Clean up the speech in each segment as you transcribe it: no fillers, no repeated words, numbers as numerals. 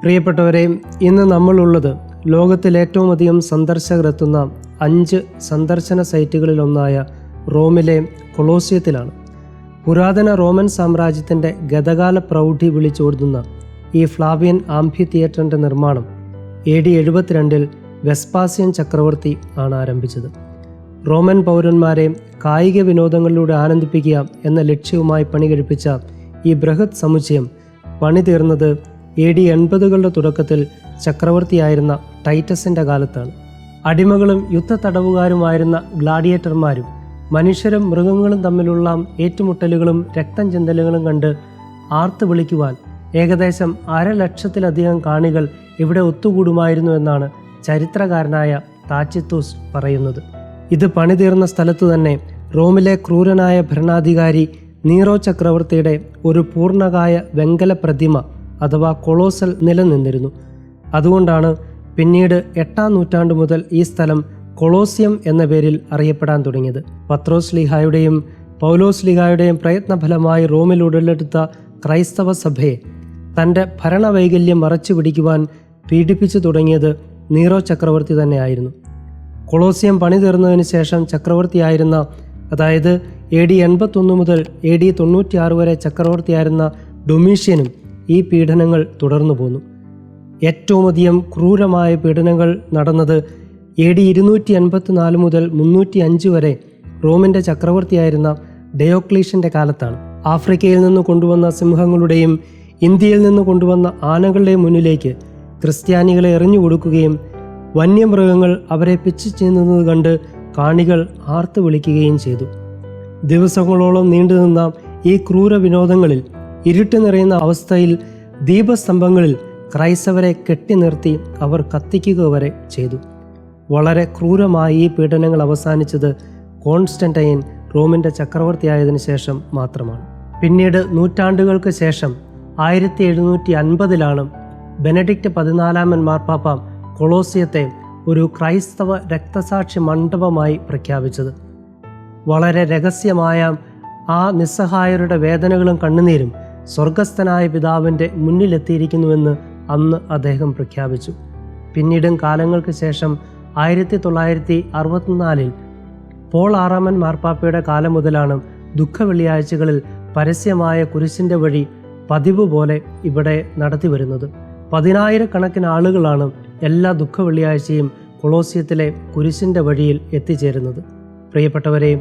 പ്രിയപ്പെട്ടവരെ, ഇന്ന് നമ്മളുള്ളത് ലോകത്തിൽ ഏറ്റവും അധികം സന്ദർശകർ എത്തുന്ന 5 സന്ദർശന സൈറ്റുകളിലൊന്നായ റോമിലെ കൊളോസിയത്തിലാണ്. പുരാതന റോമൻ സാമ്രാജ്യത്തിൻ്റെ ഗതകാല പ്രൗഢി വിളിച്ചോടുന്ന ഈ ഫ്ലാവിയൻ ആംഫി തിയേറ്ററിൻ്റെ നിർമ്മാണം AD 72 വെസ്പാസിയൻ ചക്രവർത്തി ആണ് ആരംഭിച്ചത്. റോമൻ പൗരന്മാരെ കായിക വിനോദങ്ങളിലൂടെ ആനന്ദിപ്പിക്കുക എന്ന ലക്ഷ്യവുമായി പണി കഴിപ്പിച്ച ഈ ബൃഹത് സമുച്ചയം പണി തീർന്നത് AD 80കളുടെ തുടക്കത്തിൽ ചക്രവർത്തിയായിരുന്ന ടൈറ്റസിൻ്റെ കാലത്താണ്. അടിമകളും യുദ്ധ തടവുകാരുമായിരുന്ന ഗ്ലാഡിയേറ്റർമാരും മനുഷ്യരും മൃഗങ്ങളും തമ്മിലുള്ള ഏറ്റുമുട്ടലുകളും രക്തം ചിന്തലുകളും കണ്ട് ആർത്ത് വിളിക്കുവാൻ ഏകദേശം 500,000-ലധികം കാണികൾ ഇവിടെ ഒത്തുകൂടുമായിരുന്നു എന്നാണ് ചരിത്രകാരനായ താച്ചിത്തൂസ് പറയുന്നത്. ഇത് പണിതീർന്ന സ്ഥലത്തു തന്നെ റോമിലെ ക്രൂരനായ ഭരണാധികാരി നീറോ ചക്രവർത്തിയുടെ ഒരു പൂർണ്ണകായ വെങ്കല പ്രതിമ അഥവാ കൊളോസൽ നിലനിന്നിരുന്നു. അതുകൊണ്ടാണ് പിന്നീട് 8-ാം നൂറ്റാണ്ട് മുതൽ ഈ സ്ഥലം കൊളോസിയം എന്ന പേരിൽ അറിയപ്പെടാൻ തുടങ്ങിയത്. പത്രോസ് ലീഹായുടെയും പൗലോസ് ലീഹായുടെയും പ്രയത്നഫലമായി റോമിൽ ഉടലെടുത്ത ക്രൈസ്തവ സഭയെ തൻ്റെ ഭരണവൈകല്യം മറച്ചു പിടിക്കുവാൻ പീഡിപ്പിച്ചു തുടങ്ങിയത് നീറോ ചക്രവർത്തി തന്നെയായിരുന്നു. കൊളോസിയം പണി തീർന്നതിന് ശേഷം ചക്രവർത്തിയായിരുന്ന, അതായത് AD 81 മുതൽ AD 96 വരെ ചക്രവർത്തിയായിരുന്ന ഡൊമീഷ്യനും ഈ പീഡനങ്ങൾ തുടർന്നു പോന്നു. ഏറ്റവും അധികം ക്രൂരമായ പീഡനങ്ങൾ നടന്നത് AD 284 മുതൽ 305 വരെ റോമിൻ്റെ ചക്രവർത്തിയായിരുന്ന ഡയോക്ലീഷ്യൻ്റെ കാലത്താണ്. ആഫ്രിക്കയിൽ നിന്ന് കൊണ്ടുവന്ന സിംഹങ്ങളുടെയും ഇന്ത്യയിൽ നിന്ന് കൊണ്ടുവന്ന ആനകളുടെയും മുന്നിലേക്ക് ക്രിസ്ത്യാനികളെ എറിഞ്ഞു കൊടുക്കുകയും വന്യമൃഗങ്ങൾ അവരെ പിച്ചു ചെയ്യുന്നത് കണ്ട് കാണികൾ ആർത്തു വിളിക്കുകയും ചെയ്തു. ദിവസങ്ങളോളം നീണ്ടുനിന്ന ഈ ക്രൂര വിനോദങ്ങളിൽ ഇരുട്ട് നിറയുന്ന അവസ്ഥയിൽ ദീപസ്തംഭങ്ങളിൽ ക്രൈസ്തവരെ കെട്ടി നിർത്തി അവർ കത്തിക്കുക വരെ ചെയ്തു. വളരെ ക്രൂരമായി ഈ പീഡനങ്ങൾ അവസാനിച്ചത് കോൺസ്റ്റന്റൈൻ റോമിൻ്റെ ചക്രവർത്തിയായതിനു ശേഷം മാത്രമാണ്. പിന്നീട് നൂറ്റാണ്ടുകൾക്ക് ശേഷം 1750-ലാണ് ബെനഡിക്റ്റ് 14 മാർപ്പാപ്പ കൊളോസിയത്തെ ഒരു ക്രൈസ്തവ രക്തസാക്ഷി മണ്ഡപമായി പ്രഖ്യാപിച്ചത്. വളരെ രഹസ്യമായ ആ നിസ്സഹായരുടെ വേദനകളും കണ്ണുനീരും സ്വർഗസ്ഥനായ പിതാവിൻ്റെ മുന്നിലെത്തിയിരിക്കുന്നുവെന്ന് അന്ന് അദ്ദേഹം പ്രഖ്യാപിച്ചു. പിന്നീടും കാലങ്ങൾക്ക് ശേഷം 1964-ൽ പോൾ 6 മാർപ്പാപ്പയുടെ കാലം മുതലാണ് ദുഃഖവെള്ളിയാഴ്ചകളിൽ പരസ്യമായ കുരിശിൻ്റെ വഴി പതിവ് പോലെ ഇവിടെ നടത്തി വരുന്നത്. 10,000-കണക്കിന് ആളുകളാണ് എല്ലാ ദുഃഖവെള്ളിയാഴ്ചയും കൊളോസിയത്തിലെ കുരിശിൻ്റെ വഴിയിൽ എത്തിച്ചേരുന്നത്. പ്രിയപ്പെട്ടവരെ,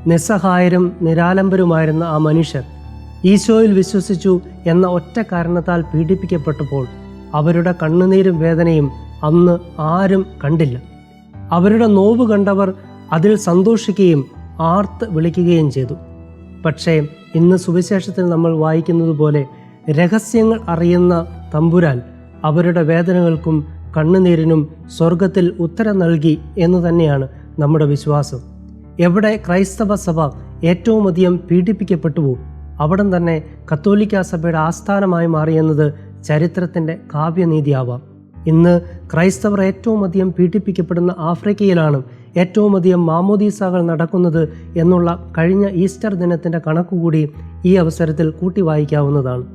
നിസ്സഹായരും നിരാലംബരുമായിരുന്ന ആ മനുഷ്യർ ഈശോയിൽ വിശ്വസിച്ചു എന്ന ഒറ്റ കാരണത്താൽ പീഡിപ്പിക്കപ്പെട്ടപ്പോൾ അവരുടെ കണ്ണുനീരും വേദനയും അന്ന് ആരും കണ്ടില്ല. അവരുടെ നോവ് കണ്ടവർ അതിൽ സന്തോഷിക്കുകയും ആർത്ത് വിളിക്കുകയും ചെയ്തു. പക്ഷേ ഇന്ന് സുവിശേഷത്തിൽ നമ്മൾ വായിക്കുന്നത് പോലെ രഹസ്യങ്ങൾ അറിയുന്ന തമ്പുരാൻ അവരുടെ വേദനകൾക്കും കണ്ണുനീരിനും സ്വർഗത്തിൽ ഉത്തരം നൽകി എന്ന് തന്നെയാണ് നമ്മുടെ വിശ്വാസം. എവിടെ ക്രൈസ്തവ സഭ ഏറ്റവും അധികം പീഡിപ്പിക്കപ്പെട്ടുവോ അവിടം തന്നെ കത്തോലിക്ക സഭയുടെ ആസ്ഥാനമായി മാറിയെന്നത് ചരിത്രത്തിൻ്റെ കാവ്യനീതിയാവാം. ഇന്ന് ക്രൈസ്തവർ ഏറ്റവും അധികം പീഡിപ്പിക്കപ്പെടുന്ന ആഫ്രിക്കയിലാണ് ഏറ്റവും അധികം മാമോദീസകൾ നടക്കുന്നത് എന്നുള്ള കഴിഞ്ഞ ഈസ്റ്റർ ദിനത്തിൻ്റെ കണക്കുകൂടി ഈ അവസരത്തിൽ കൂട്ടി വായിക്കാവുന്നതാണ്.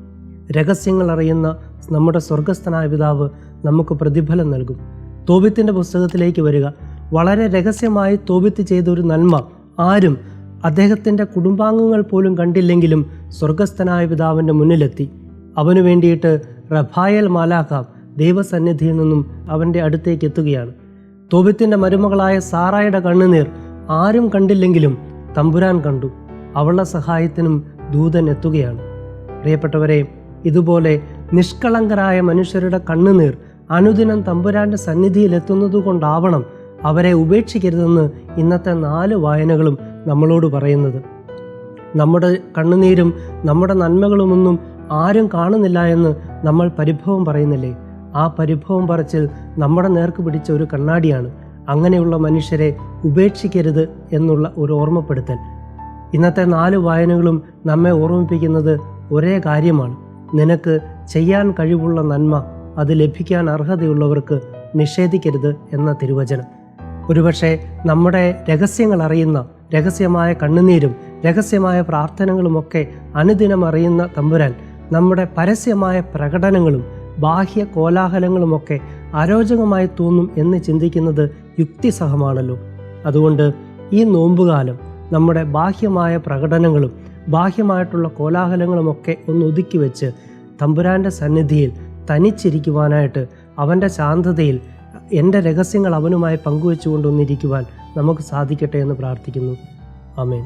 രഹസ്യങ്ങൾ അറിയുന്ന നമ്മുടെ സ്വർഗസ്ഥനായ പിതാവ് നമുക്ക് പ്രതിഫലം നൽകും. തോബിത്തിൻ്റെ പുസ്തകത്തിലേക്ക് വരിക. വളരെ രഹസ്യമായി തോബിത്ത് ചെയ്തൊരു നന്മ ആരും, അദ്ദേഹത്തിൻ്റെ കുടുംബാംഗങ്ങൾ പോലും കണ്ടില്ലെങ്കിലും സ്വർഗസ്ഥനായ പിതാവിൻ്റെ മുന്നിലെത്തി. അവനു വേണ്ടിയിട്ട് റഫായേൽ മാലാഖ ദൈവസന്നിധിയിൽ നിന്നും അവൻ്റെ അടുത്തേക്ക് എത്തുകയാണ്. തോബിത്തിൻ്റെ മരുമകളായ സാറായുടെ കണ്ണുനീർ ആരും കണ്ടില്ലെങ്കിലും തമ്പുരാൻ കണ്ടു. അവളുടെ സഹായത്തിനും ദൂതൻ എത്തുകയാണ്. പ്രിയപ്പെട്ടവരെ, ഇതുപോലെ നിഷ്കളങ്കരായ മനുഷ്യരുടെ കണ്ണുനീർ അനുദിനം തമ്പുരാൻ്റെ സന്നിധിയിൽ എത്തുന്നത് കൊണ്ടാവണം അവരെ ഉപേക്ഷിക്കരുതെന്ന് ഇന്നത്തെ 4 വായനകളും നമ്മളോട് പറയുന്നത്. നമ്മുടെ കണ്ണുനീരും നമ്മുടെ നന്മകളുമൊന്നും ആരും കാണുന്നില്ല എന്ന് നമ്മൾ പരിഭവം പറയുന്നില്ലേ? ആ പരിഭവം പറച്ചിൽ നമ്മുടെ നേർക്ക് പിടിച്ച ഒരു കണ്ണാടിയാണ്. അങ്ങനെയുള്ള മനുഷ്യരെ ഉപേക്ഷിക്കരുത് എന്നുള്ള ഒരു ഓർമ്മപ്പെടുത്തൽ. ഇന്നത്തെ 4 വായനകളും നമ്മെ ഓർമ്മിപ്പിക്കുന്നത് ഒരേ കാര്യമാണ്. നിനക്ക് ചെയ്യാൻ കഴിവുള്ള നന്മ അത് ലഭിക്കാൻ അർഹതയുള്ളവർക്ക് നിഷേധിക്കരുത് എന്ന തിരുവചനം. ഒരുപക്ഷെ നമ്മുടെ രഹസ്യങ്ങൾ അറിയുന്ന, രഹസ്യമായ കണ്ണുനീരും രഹസ്യമായ പ്രാർത്ഥനകളുമൊക്കെ അനുദിനം അറിയുന്ന തമ്പുരാൻ നമ്മുടെ പരസ്യമായ പ്രകടനങ്ങളും ബാഹ്യ കോലാഹലങ്ങളുമൊക്കെ അരോചകമായി തോന്നും എന്ന് ചിന്തിക്കുന്നത് യുക്തിസഹമാണല്ലോ. അതുകൊണ്ട് ഈ നോമ്പുകാലം നമ്മുടെ ബാഹ്യമായ പ്രകടനങ്ങളും ബാഹ്യമായിട്ടുള്ള കോലാഹലങ്ങളുമൊക്കെ ഒന്ന് ഒതുക്കി വെച്ച് തമ്പുരാൻ്റെ സന്നിധിയിൽ തനിച്ചിരിക്കുവാനായിട്ട് അവൻ്റെ ശാന്തതയിൽ എൻ്റെ രഹസ്യങ്ങൾ അവനുമായി പങ്കുവെച്ചുകൊണ്ടൊന്നിരിക്കുവാൻ നമുക്ക് സാധിക്കട്ടെ എന്ന് പ്രാർത്ഥിക്കുന്നു. ആമേൻ.